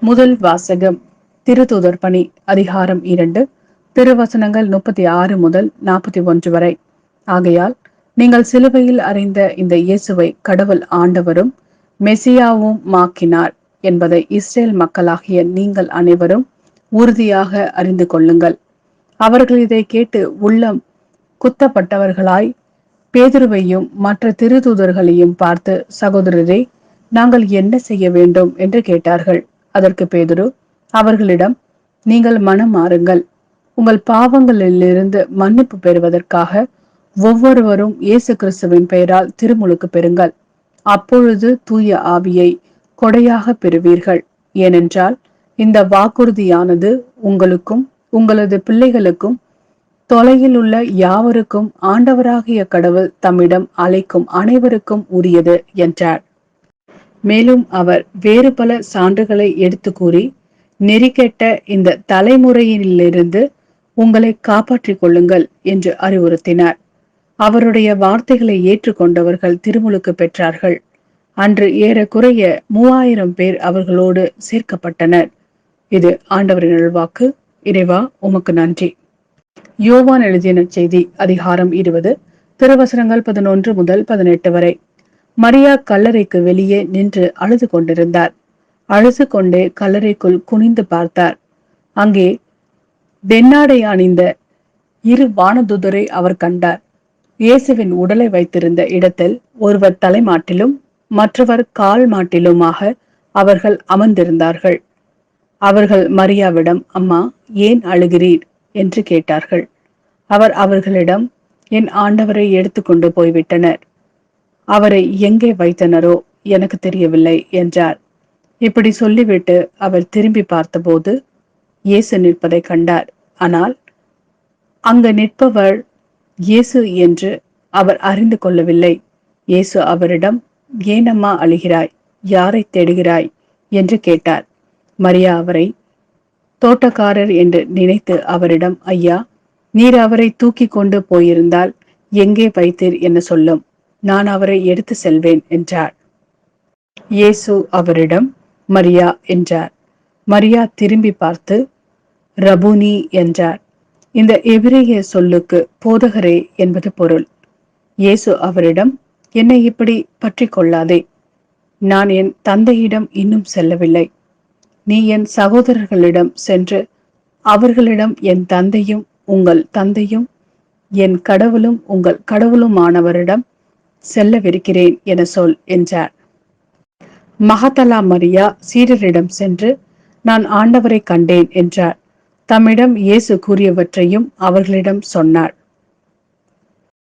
முதல் வாசகம். திருத்தூதர் பணி அதிகாரம் 2, திருவசனங்கள் 36 முதல் 41 வரை. ஆகையால் நீங்கள் சிலுவையில் அறைந்த இந்த இயேசுவை கடவுள் ஆண்டவரும் மெசியாவும் மாக்கினார் என்பதை இஸ்ரேல் மக்களாகிய நீங்கள் அனைவரும் உறுதியாக அறிந்து கொள்ளுங்கள். அவர்கள் இதை கேட்டு உள்ளம் குத்தப்பட்டவர்களாய் பேதுருவையும் மற்ற திருத்தூதர்களையும் பார்த்து, சகோதரரே, நாங்கள் என்ன செய்ய வேண்டும் என்று கேட்டார்கள். அதற்கு பேதுரு அவர்களிடம், நீங்கள் மனம் மாறுங்கள், உங்கள் பாவங்களிலிருந்து மன்னிப்பு பெறுவதற்காக ஒவ்வொருவரும் இயேசு கிறிஸ்துவின் பெயரால் திருமுழுக்கு பெறுங்கள். அப்பொழுது தூய ஆவியை கொடையாக பெறுவீர்கள். ஏனென்றால் இந்த வாக்குறுதியானது உங்களுக்கும் உங்களது பிள்ளைகளுக்கும் தொலையில் உள்ள யாவருக்கும் ஆண்டவராகிய கடவுள் தம்மிடம் அழைக்கும் அனைவருக்கும் உரியது என்றார். மேலும் அவர் வேறு பல சான்றுகளை எடுத்து கூறி, நெறிகெட்ட இந்த தலைமுறையிலிருந்து உங்களை காப்பாற்றிக் கொள்ளுங்கள் என்று அறிவுறுத்தினார். அவருடைய வார்த்தைகளை ஏற்றுக்கொண்டவர்கள் திருமுழுக்கு பெற்றார்கள். அன்று ஏறக்குறைய 3000 பேர் அவர்களோடு சேர்க்கப்பட்டனர். இது ஆண்டவரின் அருள்வாக்கு. இறைவா, உமக்கு நன்றி. யோவான் எழுதிய நற்செய்தி அதிகாரம் 20, திருவசனங்கள் 11 முதல் 18 வரை. மரியா கல்லறைக்கு வெளியே நின்று அழுது கொண்டிருந்தார். அழுது கொண்டே கல்லறைக்குள் குனிந்து பார்த்தார். அங்கே வெண்ணாடை அணிந்த 2 வானதூதரை அவர் கண்டார். இயேசுவின் உடலை வைத்திருந்த இடத்தில் ஒருவர் தலைமாட்டிலும் மற்றவர் கால் மாட்டிலுமாக அவர்கள் அமர்ந்திருந்தார்கள். அவர்கள் மரியாவிடம், அம்மா, ஏன் அழுகிறீர் என்று கேட்டார்கள். அவர் அவர்களிடம், என் ஆண்டவரை எடுத்துக்கொண்டு போய்விட்டனர். அவரை எங்கே வைத்தனரோ எனக்கு தெரியவில்லை என்றார். இப்படி சொல்லிவிட்டு அவர் திரும்பி பார்த்தபோது இயேசு நிற்பதை கண்டார். ஆனால் அங்கு நிற்பவர் இயேசு என்று அவர் அறிந்து கொள்ளவில்லை. இயேசு அவரிடம், ஏனம்மா அழுகிறாய்? யாரை தேடுகிறாய் என்று கேட்டார். மரியா அவரை தோட்டக்காரர் என்று நினைத்து அவரிடம், ஐயா, நீர் அவரை தூக்கி கொண்டு போயிருந்தால் எங்கே வைத்தீர் என சொல்லும், நான் அவரை எடுத்து செல்வேன் என்றார். இயேசு அவரிடம், மரியா என்றார். மரியா திரும்பி பார்த்து ரபூனி என்றார். இந்த எபிரேய சொல்லுக்கு போதகரே என்பது பொருள். இயேசு அவரிடம், என்னை இப்படி பற்றி கொள்ளாதே, நான் என் தந்தையிடம் இன்னும் செல்லவில்லை. நீ என் சகோதரர்களிடம் சென்று அவர்களிடம், என் தந்தையும் உங்கள் தந்தையும் என் கடவுளும் உங்கள் கடவுளுமானவரிடம் செல்லவிருக்கிறேன் என சொல் என்றார். மகதலா மரியா சீடரிடம் சென்று, நான் ஆண்டவரை கண்டேன் என்றார். தம்மிடம் இயேசு கூறியவற்றையும் அவர்களிடம் சொன்னார்.